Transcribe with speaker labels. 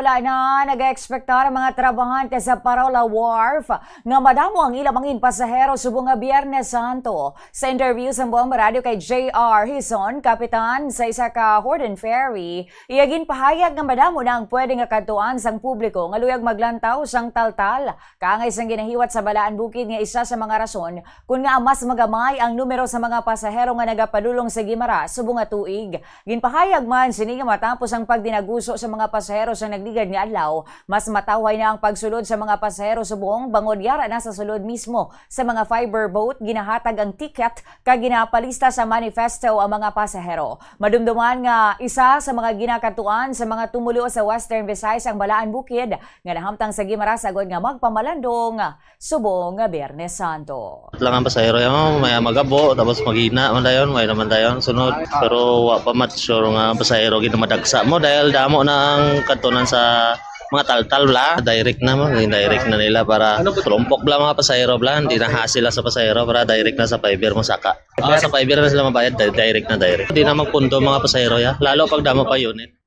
Speaker 1: Wala na nag-expectar ang mga trabahante sa Parola Wharf nga madamo ang ilang mga pasahero subong nga Biyernes Santo. Sa interview sa buong radyo kay J.R. Hison, kapitan sa isa ka Horden Ferry, iyagin pahayag nga madamo na ang pwede nga katuan sang publiko nga luyag maglantaw sang taltal. Kaangay sang ginahiwat sa Balaan Bukid nga isa sa mga rason kung nga mas magamay ang numero sa mga pasahero nga nagapadulong sa Gimara subong nga tuig. Ginpahayag man sini nga matapos ang pagdinaguso sa mga pasahero sa nagligad nga adlaw, mas matawhay na ang pagsulod sa mga pasahero subong bangod yara na sa sulod mismo sa mga fiber boat ginahatag ang ticket kag ginapalista sa manifesto ang mga pasahero. Madumduman nga isa sa mga ginakatuan sa mga tumulo sa Western Visayas ang Balaan Bukid nga nahamtang sa Gimara sagod nga magpamalandong subong nga Biyernes Santo.
Speaker 2: Lang ang pasahero yan, may magabo tapos maghina man dayon, may naman dayon sunod, pero wa pa mat sure nga ang pasahero ginamadagsa mo dahil damo na ang katunan sa mga taltal bla, direct na mo, direct na nila para trumpok bla mga pasahero bla, hindi na hasila sa pasahero para direct na sa fiber mo saka. Sa fiber na sila mabayad, direct na direct. Hindi na magpundo mga pasahero ya, lalo pag damo pa unit.